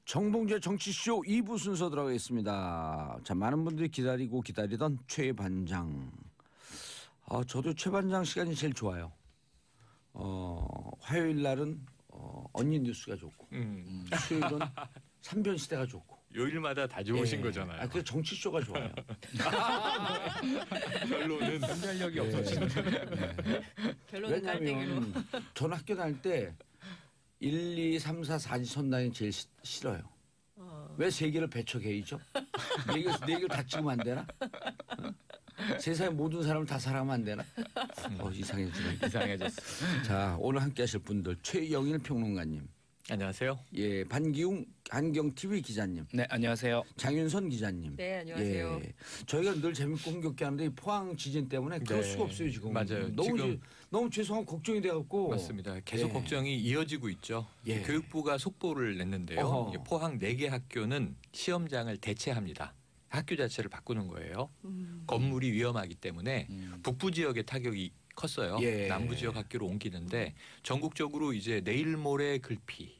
정봉재 정치쇼 2부 순서 들어가겠습니다. 자, 많은 분들이 기다리고 기다리던 최 반장. 저도 최 반장 시간이 제일 좋아요. 화요일 날은 언니 뉴스가 좋고 수요일은 삼변 시대가 좋고 요일마다 다 좋으신 거잖아요. 그래서 정치쇼가 좋아요. 결론은 분별력이 없어지는. 결론은 깔때기로. 왜냐하면 저는 학교 다닐 때 1, 2, 3, 4, 4지 선당이 제일 싫어요. 왜 세 개를 배척해야죠? 네 개를 다 찍으면 안 되나? 세상의 모든 사람을 다 사랑하면 안 되나? 이상해졌어. 자, 오늘 함께 하실 분들 최영일 평론가님. 안녕하세요. 예, 반기웅 안경TV 기자님. 네, 안녕하세요. 장윤선 기자님. 네, 안녕하세요. 예, 저희가 늘 재밌고 흥겹게 하는데 이 포항 지진 때문에 그럴 수가 없어요 지금. 맞아요. 너무 죄송하고 걱정이 돼갖고. 맞습니다. 계속 걱정이 이어지고 있죠. 예. 교육부가 속보를 냈는데요. 포항 4개 학교는 시험장을 대체합니다. 학교 자체를 바꾸는 거예요. 건물이 위험하기 때문에 북부 지역의 타격이 컸어요. 예. 남부 지역 학교로 옮기는데 전국적으로 이제 내일 모레 글피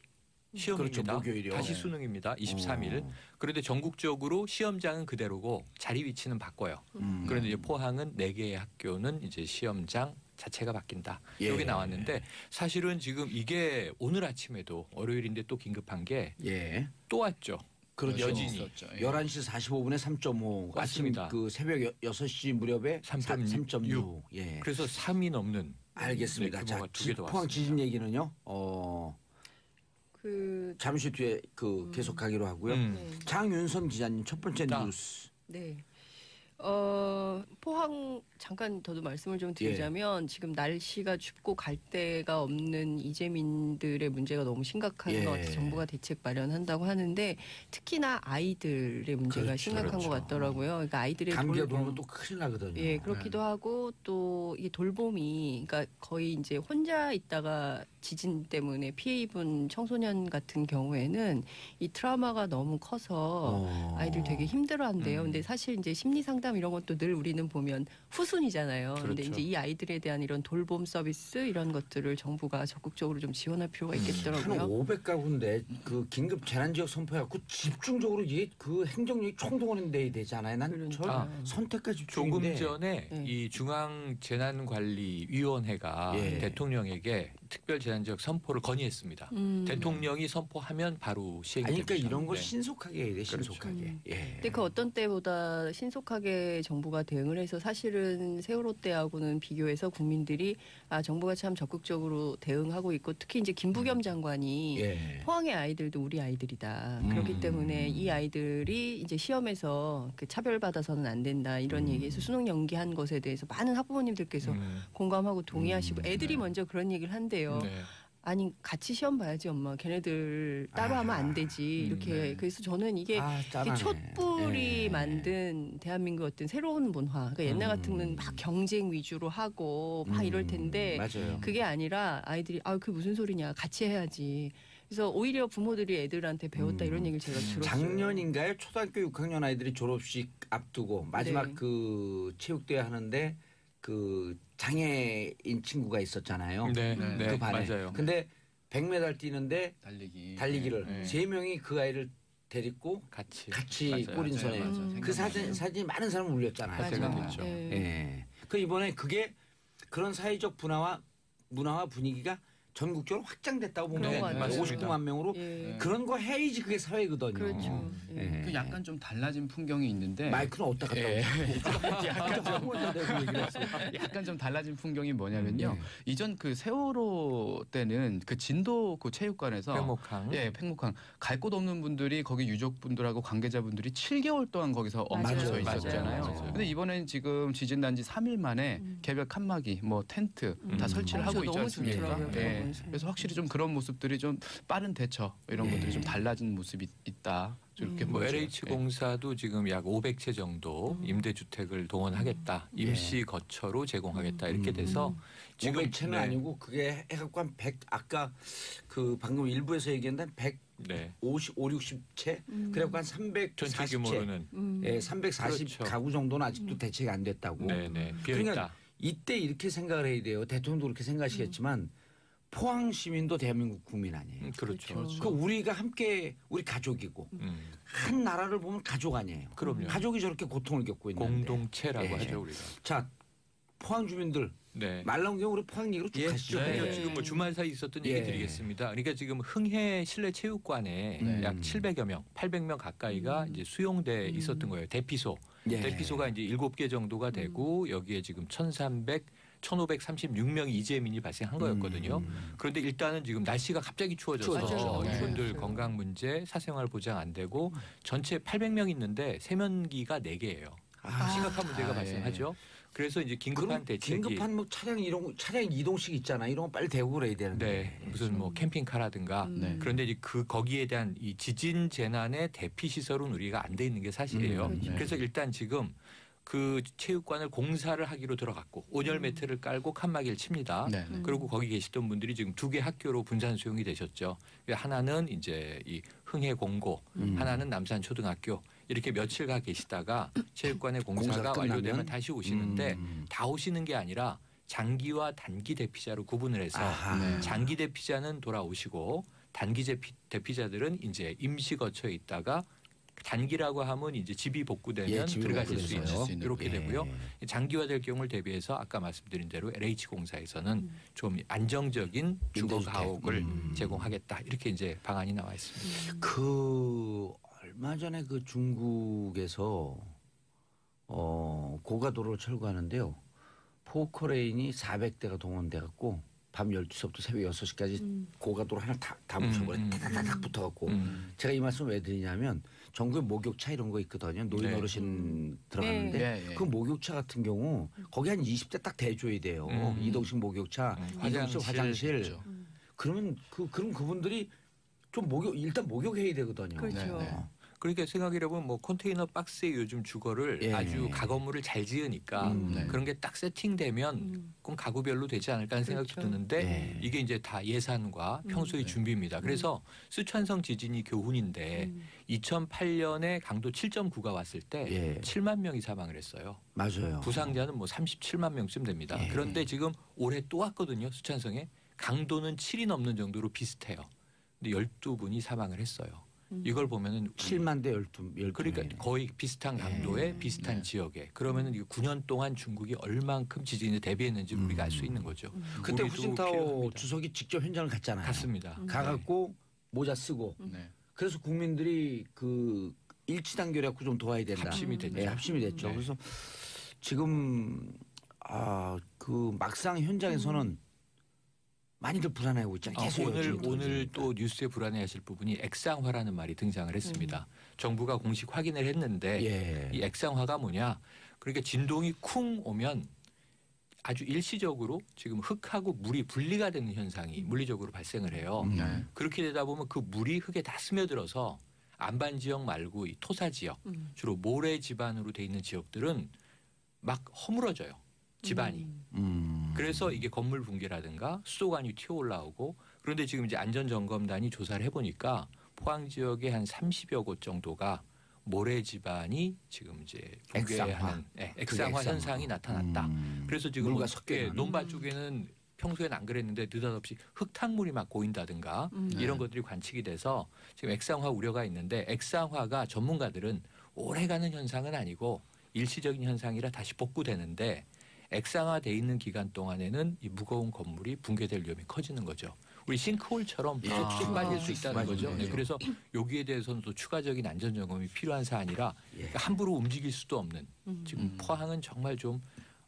시험입니다. 그렇죠, 목요일이요. 다시 수능입니다. 23일. 그런데 전국적으로 시험장은 그대로고 자리 위치는 바꿔요. 그런데 이제 포항은 4개의 학교는 이제 시험장 자체가 바뀐다. 예. 여기 나왔는데 사실은 지금 이게 오늘 아침에도 월요일인데 또 긴급한 게 또 왔죠. 그렇죠. 여진이 있었죠. 예. 11시 45분에 3.5. 맞습니다. 아침 그 새벽 6시 무렵에 3.6. 예. 그래서 3이 넘는 알겠습니다. 자, 두개더 포항 왔습니다. 지진 얘기는요. 잠시 뒤에 계속하기로 하고요. 장윤선 기자님 첫 번째 뉴스. 네. 포항 잠깐 더도 말씀을 좀 드리자면 지금 날씨가 춥고 갈 데가 없는 이재민들의 문제가 너무 심각한 것 같아서 정부가 대책 마련한다고 하는데 특히나 아이들의 문제가 심각한 것 같더라고요. 그러니까 아이들의 감기가 돌면 또 큰일 나거든요. 예, 그렇기도 하고 또 이게 돌봄이 그러니까 거의 이제 혼자 있다가 지진 때문에 피해 입은 청소년 같은 경우에는 이 트라우마가 너무 커서 아이들 되게 힘들어한대요. 근데 사실 이제 심리 상담 이런 것도 늘 우리는 보면 후순이잖아요. 그런데 그렇죠. 이제 이 아이들에 대한 이런 돌봄 서비스 이런 것들을 정부가 적극적으로 좀 지원할 필요가 있겠더라고요. 한 500가구인데 그 긴급 재난지역 선포해갖고 집중적으로 이게 그 행정력이 총동원이 돼야 되잖아요. 난 저 선택과 집중인데. 조금 전에 이 중앙재난관리위원회가 대통령에게 특별재난지역 선포를 건의했습니다. 대통령이 선포하면 바로 시행이 됩니다. 그러니까 이런 걸 신속하게 해야 돼. 신속하게. 근데 그 어떤 때보다 신속하게 정부가 대응을 해서 사실은 세월호 때하고는 비교해서 국민들이 정부가 참 적극적으로 대응하고 있고 특히 이제 김부겸 장관이 포항의 아이들도 우리 아이들이다. 그렇기 때문에 이 아이들이 이제 시험에서 그 차별받아서는 안 된다. 이런 얘기에서 수능 연기한 것에 대해서 많은 학부모님들께서 공감하고 동의하시고 애들이 먼저 그런 얘기를 한대요. 아니 같이 시험 봐야지 엄마. 걔네들 따로 하면 안 되지. 이렇게 그래서 저는 이게 촛불이 만든 대한민국 어떤 새로운 문화. 그러니까 옛날 같으면 막 경쟁 위주로 하고 막 이럴 텐데 그게 아니라 아이들이 그게 무슨 소리냐. 같이 해야지. 그래서 오히려 부모들이 애들한테 배웠다 이런 얘기를 제가 들었어요. 작년인가요? 초등학교 6학년 아이들이 졸업식 앞두고 마지막 그 체육대회 하는데 그 장애인 친구가 있었잖아요. 그 반에. 맞아요. 근데 100m 뛰는데 달리기를 3명이 그 아이를 데리고 같이 꼬린선에 그 사진이 많은 사람을 울렸잖아요. 그렇죠. 그 이번에 그게 그런 사회적 문화와 분위기가 전국적으로 확장됐다고 보면 돼요. 59만 명으로 그런 거 해야지 그게 사회거든요. 그렇죠. 그 약간 좀 달라진 풍경이 있는데 마이크는 어디다 갖다 약간 좀 달라진 풍경이 뭐냐면요. 이전 그 세월호 때는 그 진도 그 체육관에서 팽목항 갈 곳 없는 분들이 거기 유족분들하고 관계자분들이 7개월 동안 거기서 엉켜서 있었잖아요. 근데 이번엔 지금 지진 난 지 3일 만에 개별 칸막이 뭐 텐트 다 설치를 하고 있지 않습니까? 그래서 확실히 좀 그런 모습들이 좀 빠른 대처 이런 것들이 좀 달라진 모습이 있다. 이렇게 LH공사도 지금 약 500채 정도 임대주택을 동원하겠다. 임시 거처로 제공하겠다. 이렇게 돼서 지금 500채는 아니고 그게 해갖고 한 100 아까 그 방금 일부에서 얘기한 150, 60채 그래갖고 한 340채 340 가구 정도는 아직도 대책이 안 됐다고. 비어있다. 그러니까 이때 이렇게 생각을 해야 돼요. 대통령도 그렇게 생각하시겠지만 포항 시민도 대한민국 국민 아니에요. 그렇죠. 그 우리가 함께 우리 가족이고 한 나라를 보면 가족 아니에요. 그럼요. 가족이 저렇게 고통을 겪고 있는데 공동체라고 하죠 우리가. 자, 포항 주민들 네. 말 나온 김에 우리 포항 얘기로 쭉 가시죠. 네. 지금 뭐 주말 사이 있었던 얘기 드리겠습니다. 그러니까 지금 흥해 실내체육관에 약 700여 명, 800명 가까이가 이제 수용돼 있었던 거예요. 대피소. 대피소가 이제 7개 정도가 되고 여기에 지금 1,536명의 이재민이 발생한 거였거든요. 그런데 일단은 지금 날씨가 갑자기 추워져서 이분들 건강 문제, 사생활 보장 안 되고 전체 800명 있는데 세면기가 4개예요. 심각한 문제가 발생하죠. 그래서 이제 긴급한 대책이 긴급한 뭐 차량 이동식 있잖아. 이런 거 빨리 대고 그래야 되는데. 네, 무슨 뭐 캠핑카라든가. 그런데 이제 거기에 대한 이 지진 재난의 대피 시설은 우리가 안 돼 있는 게 사실이에요. 그래서 일단 지금 그 체육관을 공사를 하기로 들어갔고 온열 매트를 깔고 칸막이를 칩니다. 그리고 거기 계시던 분들이 지금 2개 학교로 분산 수용이 되셨죠. 하나는 이제 이 흥해 공고, 하나는 남산 초등학교. 이렇게 며칠가 계시다가 체육관의 공사가 완료되면 다시 오시는데 다 오시는 게 아니라 장기와 단기 대피자로 구분을 해서 장기 대피자는 돌아오시고 단기 대피자들은 이제 임시 거처에 있다가 단기라고 하면 이제 집이 복구되면 들어가실 수 있는 이렇게 되고요. 장기화될 경우를 대비해서 아까 말씀드린 대로 LH공사에서는 좀 안정적인 주거 가옥을 제공하겠다 이렇게 이제 방안이 나와 있습니다. 얼마 전에 그 중국에서 고가도로를 철거하는데요. 포크레인이 400대가 동원돼 갖고 밤 12시부터 새벽 6시까지 고가도로 하나 다 묻혀버려. 타다닥 붙어갖고. 제가 이 말씀 왜 드리냐면 전국에 목욕차 이런 거 있거든요. 노인 어르신 들어갔는데 그 목욕차 같은 경우 거기 한 20대 딱 대줘야 돼요. 이동식 목욕차, 이동식 화장실. 그러면 그럼 그분들이 좀 일단 목욕해야 되거든요. 그렇죠. 그러니까 생각해보면 뭐 컨테이너 박스에 요즘 주거를 아주 가건물을 잘 지으니까 그런 게 딱 세팅되면 그럼 가구별로 되지 않을까 하는 생각도 드는데 이게 이제 다 예산과 평소의 준비입니다. 그래서 쓰촨성 지진이 교훈인데 2008년에 강도 7.9가 왔을 때 7만 명이 사망을 했어요. 맞아요. 부상자는 뭐 37만 명쯤 됩니다. 그런데 지금 올해 또 왔거든요. 쓰촨성에. 강도는 7이 넘는 정도로 비슷해요. 근데 12분이 사망을 했어요. 이걸 보면은 7만 대 12. 그러니까 거의 비슷한 강도의 비슷한 지역에 그러면은 이 9년 동안 중국이 얼만큼 지진에 대비했는지 우리가 알 수 있는 거죠. 그때 후진타오 주석이 직접 현장을 갔잖아요. 갔습니다. 가갖고 모자 쓰고. 그래서 국민들이 그 일치단결해갖고 좀 도와야 된다. 합심이 됐죠. 합심이 됐죠. 그래서 지금 그 막상 현장에서는 많이들 불안해하고 있잖아요. 오늘 또 뉴스에 불안해하실 부분이 액상화라는 말이 등장을 했습니다. 정부가 공식 확인을 했는데 이 액상화가 뭐냐? 그러니까 진동이 쿵 오면 아주 일시적으로 지금 흙하고 물이 분리가 되는 현상이 물리적으로 발생을 해요. 그렇게 되다 보면 그 물이 흙에 다 스며들어서 안반 지역 말고 이 토사 지역, 주로 모래 지반으로 돼 있는 지역들은 막 허물어져요. 집안이. 그래서 이게 건물 붕괴라든가 수도관이 튀어 올라오고 그런데 지금 이제 안전점검단이 조사를 해보니까 포항 지역의 한 30여 곳 정도가 모래 지반이 지금 이제 붕괴하는 액상화 현상이 나타났다. 그래서 지금 논바 쪽에는 평소에는 안 그랬는데 느닷없이 흙탕물이 막 고인다든가 이런 것들이 관측이 돼서 지금 액상화 우려가 있는데 액상화가 전문가들은 오래가는 현상은 아니고 일시적인 현상이라 다시 복구되는데 액상화돼 있는 기간 동안에는 이 무거운 건물이 붕괴될 위험이 커지는 거죠. 우리 싱크홀처럼 쑥쑥 빠질 수 있다는 거죠. 그래서 여기에 대해서는 또 추가적인 안전 점검이 필요한 사안이라 함부로 움직일 수도 없는 지금 포항은 정말 좀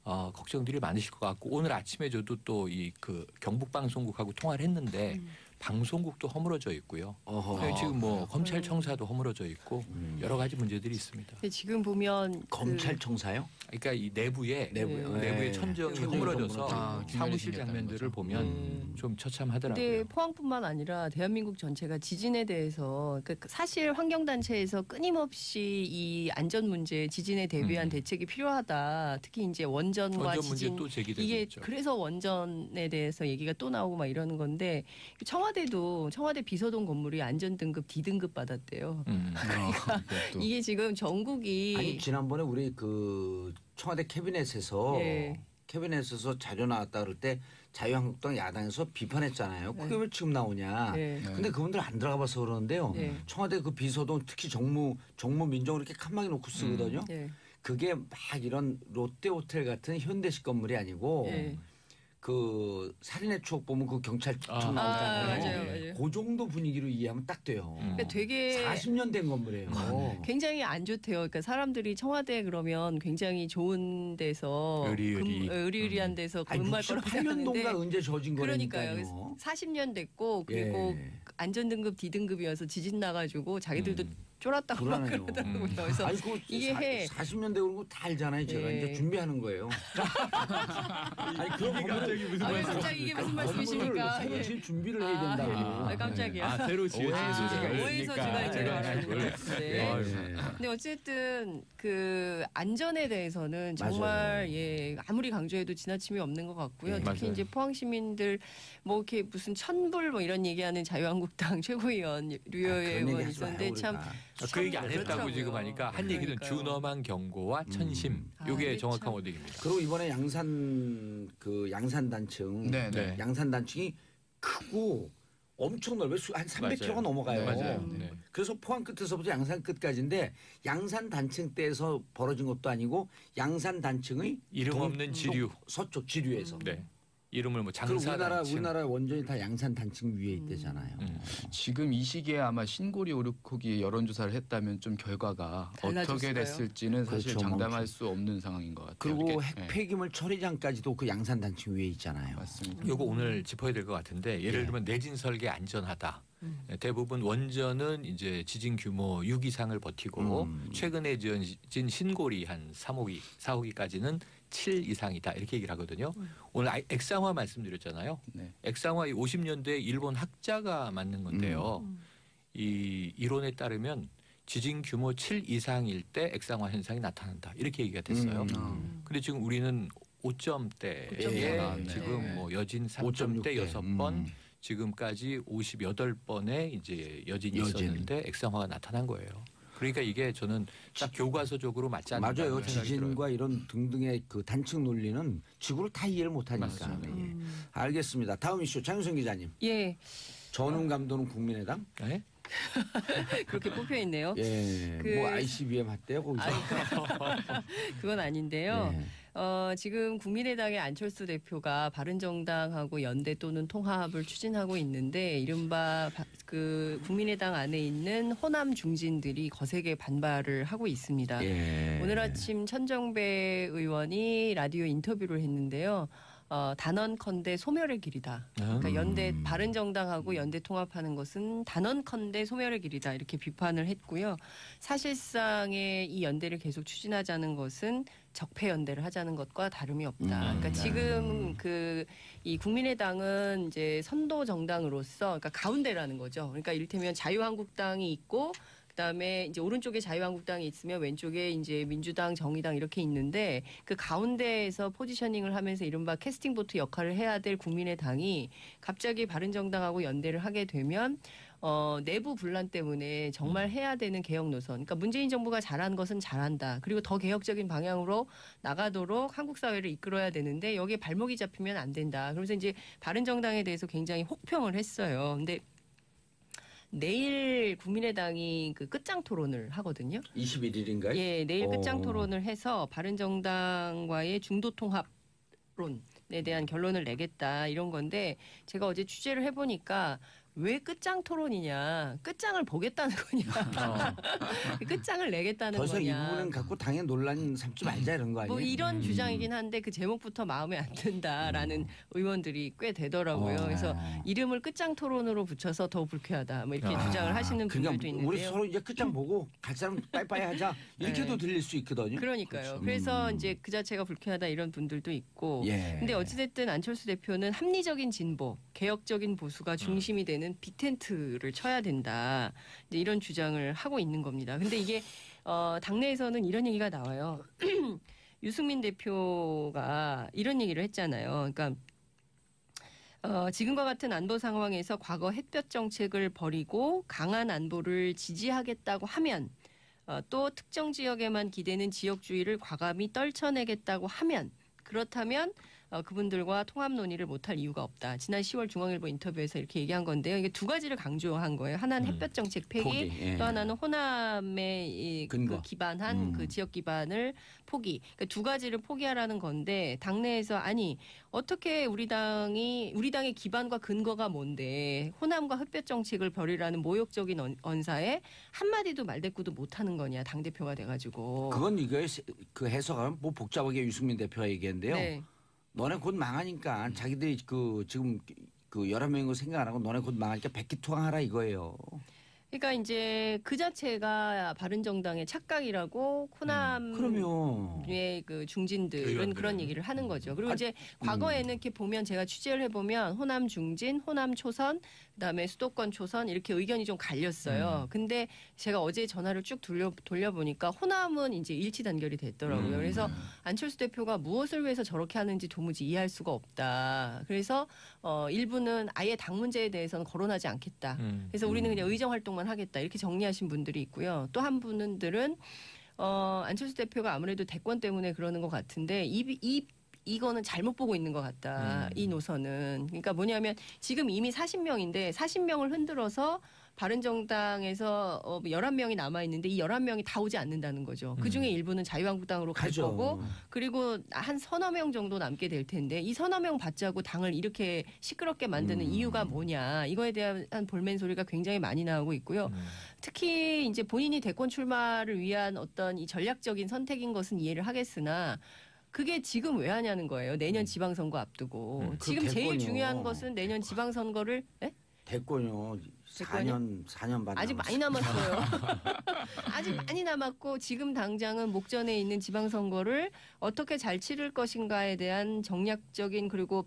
걱정들이 많으실 것 같고 오늘 아침에 저도 또 이 그 경북방송국하고 통화를 했는데 방송국도 허물어져 있고요. 지금 뭐 검찰청사도 허물어져 있고 여러 가지 문제들이 있습니다. 지금 보면 검찰청사요? 그러니까 이 내부에 천정이 허물어져서 사무실 장면들을 보면 좀 처참하더라고요. 근데 포항뿐만 아니라 대한민국 전체가 지진에 대해서 사실 환경단체에서 끊임없이 이 안전 문제, 지진에 대비한 대책이 필요하다. 특히 이제 원전과 지진 또 제기되고 이게 있죠. 그래서 원전에 대해서 얘기가 또 나오고 막 이러는 건데 청와대 비서동 건물이 안전등급 D등급 받았대요. 그러니까 이게 지금 전국이 아니 지난번에 우리 그 청와대 캐비넷에서 캐비넷에서 자료 나왔다 그럴 때 자유한국당 야당에서 비판했잖아요. 그게 왜 지금 나오냐. 근데 그분들 안 들어가 봐서 그러는데요. 청와대 그 비서도 특히 정무민정을 이렇게 칸막이 놓고 쓰거든요. 그게 막 이런 롯데호텔 같은 현대식 건물이 아니고 그 살인의 추억 보면 그 경찰청 나오잖아요. 맞아요. 그 정도 분위기로 이해하면 딱 돼요. 그러니까 되게 40년 된 건물이에요. 굉장히 안 좋대요. 그러니까 사람들이 청와대 그러면 굉장히 좋은 데서 의리의리한 데서 근무할 거라고 생각하는데 88년도인가 언제 저진 거라니까요. 그러니까요. 40년 됐고 그리고 안전등급 D등급이어서 지진 나가지고 자기들도 쫄았다고 막 그러더라고요. 그래서 이게 40년 되고 그런 거 다 알잖아요. 제가 이제 준비하는 거예요. 아니 그런 갑자기 무슨 갑자기 이게 무슨 말씀이십니까? 새로 지을 준비를 해야 된다고. 깜짝이야. 새로 지을 오해 소지가 제일 많은데. 근데 어쨌든 그 안전에 대해서는 정말 아무리 강조해도 지나침이 없는 것 같고요. 특히 이제 포항 시민들 뭐 이렇게 무슨 천불 뭐 이런 얘기하는 자유한국당 최고위원 류여애 의원 있었는데 참. 그 얘기 안 했다고 지금 하니까 한 얘기는 준엄한 경고와 천심. 이게 정확한 워딩입니다. 그리고 이번에 양산 단층, 양산 단층이 크고 엄청 넓어요. 한 300km가 넘어가요. 맞아요. 그래서 포항 끝에서부터 양산 끝까지인데 양산 단층대에서 벌어진 것도 아니고 양산 단층의 이름 없는 지류 서쪽 지류에서. 이름을 뭐 장사 단층. 우리나라 원전이 다 양산 단층 위에 있대잖아요. 지금 이 시기에 아마 신고리 오르코기 여론조사를 했다면 좀 결과가 어떻게 됐을지는 사실 장담할 수 없는 상황인 것 같아요. 그리고 핵 폐기물 처리장까지도 그 양산 단층 위에 있잖아요. 맞습니다. 이거 오늘 짚어야 될 것 같은데 예를 들면 내진 설계 안전하다. 대부분 원전은 이제 지진 규모 6 이상을 버티고 최근에 지어진 신고리 한 3호기, 4호기까지는 7 이상이다 이렇게 얘기를 하거든요. 오늘 액상화 말씀드렸잖아요. 액상화 50년대 일본 학자가 만든 건데요. 이 이론에 따르면 지진 규모 7 이상일 때 액상화 현상이 나타난다 이렇게 얘기가 됐어요. 근데 지금 우리는 5점대에 지금 뭐 여진 3점대 6번 지금까지 58번의 이제 여진이 있었는데 액상화가 나타난 거예요. 그러니까 이게 저는 딱 교과서적으로 맞지 않는 맞아요. 지진과 이런 등등의 그 단층 논리는 지구를 다 이해를 못하니까. 알겠습니다. 다음 이슈 장윤성 기자님. 전훈 감독은 국민의당? 그렇게 뽑혀 있네요. 뭐 ICBM 했대요 거기서. 그건 아닌데요. 지금 국민의당의 안철수 대표가 바른정당하고 연대 또는 통합을 추진하고 있는데 이른바 그 국민의당 안에 있는 호남 중진들이 거세게 반발을 하고 있습니다. 오늘 아침 천정배 의원이 라디오 인터뷰를 했는데요. 단언컨대 소멸의 길이다. 그러니까 연대 바른정당하고 연대 통합하는 것은 단언컨대 소멸의 길이다. 이렇게 비판을 했고요. 사실상의 이 연대를 계속 추진하자는 것은 적폐 연대를 하자는 것과 다름이 없다. 그러니까 지금 이 국민의당은 이제 선도 정당으로서 그러니까 가운데라는 거죠. 그러니까 이를테면 자유한국당이 있고 그다음에 이제 오른쪽에 자유한국당이 있으면 왼쪽에 이제 민주당, 정의당 이렇게 있는데 그 가운데에서 포지셔닝을 하면서 이른바 캐스팅 보트 역할을 해야 될 국민의당이 갑자기 바른정당하고 연대를 하게 되면 내부 분란 때문에 정말 해야 되는 개혁 노선. 그러니까 문재인 정부가 잘한 것은 잘한다. 그리고 더 개혁적인 방향으로 나가도록 한국 사회를 이끌어야 되는데 여기에 발목이 잡히면 안 된다. 그래서 이제 바른정당에 대해서 굉장히 혹평을 했어요. 근데 내일 국민의당이 그 끝장 토론을 하거든요. 21일인가요? 내일 끝장 토론을 해서 바른정당과의 중도 통합론에 대한 결론을 내겠다 이런 건데 제가 어제 취재를 해보니까 왜 끝장 토론이냐? 끝장을 보겠다는 거냐? 끝장을 내겠다는 더 이상 거냐? 이 부분은 갖고 당의 논란 삼지 말자 이런 거 아니에요? 뭐 이런 주장이긴 한데 그 제목부터 마음에 안 든다라는 의원들이 꽤 되더라고요. 그래서 이름을 끝장 토론으로 붙여서 더 불쾌하다. 뭐 이렇게 주장을 하시는 분들도 있는데요. 우리 서로 이제 끝장 보고 갈 사람 빠이빠이 하자 이렇게도 들릴 수 있거든요. 그러니까요. 그렇죠. 그래서 이제 그 자체가 불쾌하다 이런 분들도 있고. 근데 어찌됐든 안철수 대표는 합리적인 진보, 개혁적인 보수가 중심이 되는 빅텐트를 쳐야 된다. 이제 이런 주장을 하고 있는 겁니다. 근데 이게 당내에서는 이런 얘기가 나와요. 유승민 대표가 이런 얘기를 했잖아요. 그러니까 지금과 같은 안보 상황에서 과거 햇볕 정책을 버리고 강한 안보를 지지하겠다고 하면 또 특정 지역에만 기대는 지역주의를 과감히 떨쳐내겠다고 하면 그렇다면 그분들과 통합 논의를 못할 이유가 없다. 지난 10월 중앙일보 인터뷰에서 이렇게 얘기한 건데요. 이게 두 가지를 강조한 거예요. 하나는 햇볕 정책 폐기, 예. 또 하나는 호남에 그 기반한 그 지역 기반을 포기. 그러니까 두 가지를 포기하라는 건데 당내에서 아니 어떻게 우리 당의 기반과 근거가 뭔데 호남과 햇볕 정책을 벌이라는 모욕적인 언사에 한마디도 말대꾸도 못하는 거냐 당 대표가 돼가지고. 그건 이거 그 해석하면 뭐 복잡하게 유승민 대표가 얘기했는데요. 네. 너네 곧 망하니까 자기들이 그 지금 그 11명인 거 생각 안 하고 너네 곧 망하니까 백기투항하라 이거예요. 그러니까 이제 그 자체가 바른정당의 착각이라고 호남의 그 중진들은 그런 얘기를 하는 거죠. 그리고 이제 과거에는 이렇게 보면 제가 취재를 해보면 호남 중진, 호남 초선, 그다음에 수도권 초선 이렇게 의견이 좀 갈렸어요. 근데 제가 어제 전화를 쭉 돌려보니까 호남은 이제 일치 단결이 됐더라고요. 그래서 안철수 대표가 무엇을 위해서 저렇게 하는지 도무지 이해할 수가 없다. 그래서 일부는 아예 당 문제에 대해서는 거론하지 않겠다. 그래서 우리는 그냥 의정 활동만 하겠다 이렇게 정리하신 분들이 있고요. 또 한 분들은 안철수 대표가 아무래도 대권 때문에 그러는 것 같은데 이거는 잘못 보고 있는 것 같다. 이 노선은. 그러니까 뭐냐면 지금 이미 40명인데 40명을 흔들어서 바른정당에서 11명이 남아있는데 이 11명이 다 오지 않는다는 거죠. 그중에 일부는 자유한국당으로 갈 거고 그리고 한 서너 명 정도 남게 될 텐데 이 서너 명 받자고 당을 이렇게 시끄럽게 만드는 이유가 뭐냐. 이거에 대한 볼멘 소리가 굉장히 많이 나오고 있고요. 특히 이제 본인이 대권 출마를 위한 어떤 이 전략적인 선택인 것은 이해를 하겠으나 그게 지금 왜 하냐는 거예요. 내년 지방선거 앞두고. 지금 제일 중요한 것은 내년 지방선거를 대권요. 4년 반 아직 많이 남았어요. 아직 많이 남았고 지금 당장은 목전에 있는 지방선거를 어떻게 잘 치를 것인가에 대한 정략적인 그리고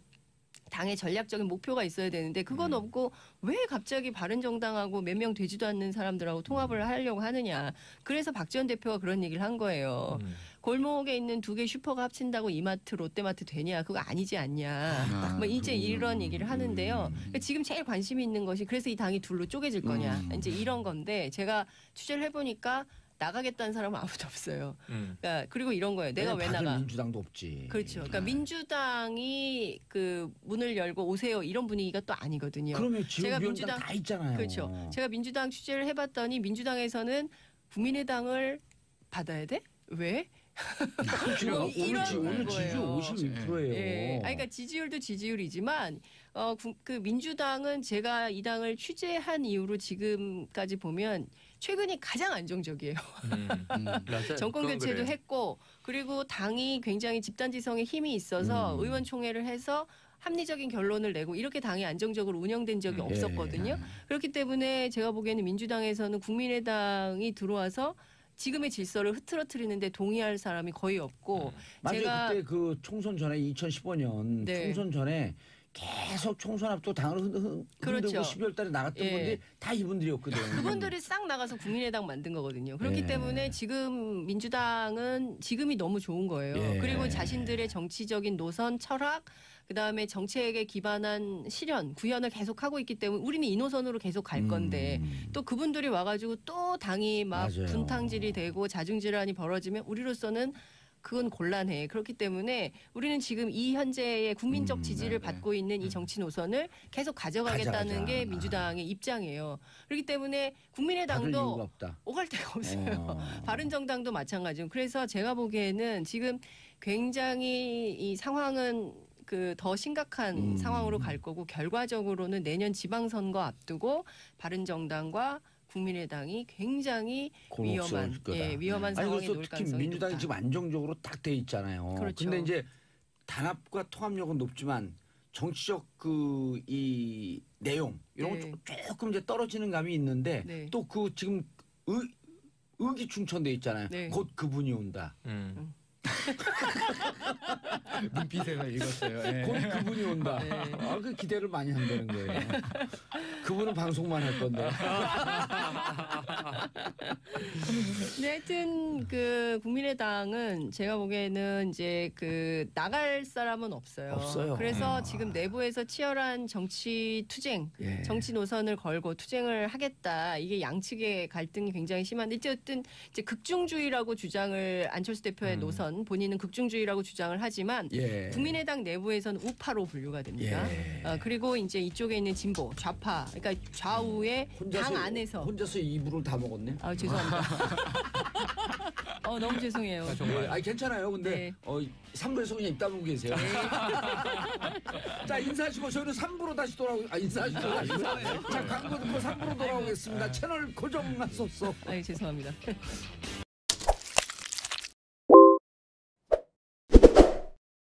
당의 전략적인 목표가 있어야 되는데 그건 없고 왜 갑자기 바른정당하고 몇 명 되지도 않는 사람들하고 통합을 하려고 하느냐. 그래서 박지원 대표가 그런 얘기를 한 거예요. 골목에 있는 두 개 슈퍼가 합친다고 이마트 롯데마트 되냐. 그거 아니지 않냐. 뭐 이제 이런 얘기를 하는데요. 그러니까 지금 제일 관심이 있는 것이 그래서 이 당이 둘로 쪼개질 거냐. 이제 이런 건데 제가 취재를 해보니까 나가겠다는 사람은 아무도 없어요. 그러니까 그리고 이런 거예요. 내가 왜 나가? 민주당도 없지. 그렇죠. 그러니까 민주당이 그 문을 열고 오세요 이런 분위기가 또 아니거든요. 그러면 지금 민주당 다 있잖아요. 그렇죠. 제가 민주당 취재를 해봤더니 민주당에서는 국민의당을 받아야 돼? 왜? 오늘 지지율 56%예요. 예. 그러니까 지지율도 지지율이지만 그 민주당은 제가 이 당을 취재한 이후로 지금까지 보면 최근이 가장 안정적이에요. 정권 교체도 했고 그리고 당이 굉장히 집단지성에 힘이 있어서 의원총회를 해서 합리적인 결론을 내고 이렇게 당이 안정적으로 운영된 적이 없었거든요. 그렇기 때문에 제가 보기에는 민주당에서는 국민의당이 들어와서 지금의 질서를 흐트러뜨리는데 동의할 사람이 거의 없고 맞아요. 제가 그때 그 총선 전에 2015년 총선 전에 계속 총선 앞두고 당을 흔들고 그렇죠. 12월 달에 나갔던 분들이 다 이분들이었거든요. 그분들이 싹 나가서 국민의당 만든 거거든요. 그렇기 때문에 지금 민주당은 지금이 너무 좋은 거예요. 그리고 자신들의 정치적인 노선, 철학 그다음에 정책에 기반한 실현, 구현을 계속하고 있기 때문에 우리는 이 노선으로 계속 갈 건데 또 그분들이 와가지고 또 당이 막 분탕질이 되고 자중질환이 벌어지면 우리로서는 그건 곤란해. 그렇기 때문에 우리는 지금 이 현재의 국민적 지지를 받고 있는 이 정치 노선을 계속 가져가겠다는 게 민주당의 입장이에요. 그렇기 때문에 국민의당도 오갈 데가 없어요. 바른정당도 마찬가지고. 그래서 제가 보기에는 지금 굉장히 이 상황은 그 더 심각한 상황으로 갈 거고 결과적으로는 내년 지방선거 앞두고 바른정당과 국민의당이 굉장히 위험한 상황에 놓을 가능성이 특히 민주당이 높다. 지금 안정적으로 딱 돼 있잖아요. 그렇죠. 근데 이제 단합과 통합력은 높지만 정치적 그 이 내용 이런 거 조금 이제 떨어지는 감이 있는데 또 그 지금 의기충천돼 있잖아요. 곧 그분이 온다. 눈빛에서 읽었어요. 곧 그분이 온다. 그 기대를 많이 한다는 거예요. 그분은 방송만 할 건데. 네, 하여튼 그 국민의당은 제가 보기에는 이제 그 나갈 사람은 없어요. 없어요. 그래서 지금 내부에서 치열한 정치 투쟁, 정치 노선을 걸고 투쟁을 하겠다. 이게 양측의 갈등이 굉장히 심한데 어쨌든 이제 극중주의라고 주장을 안철수 대표의 노선, 본인은 극중주의라고 주장을 하지만 국민의당 내부에서는 우파로 분류가 됩니다. 그리고 이제 이쪽에 있는 진보, 좌파, 그러니까 좌우의 당 안에서 혼자서 이불을 다 먹었네. 아 죄송합니다. 너무 죄송해요. 아, 정말. 아니 괜찮아요. 근데 3부에서 그냥 입 다물고 계세요. 자 인사하시고 저희는 3부로 다시 인사하시고 자 광고 듣고 3부로 돌아오겠습니다. 채널 고정하소서. 아 죄송합니다.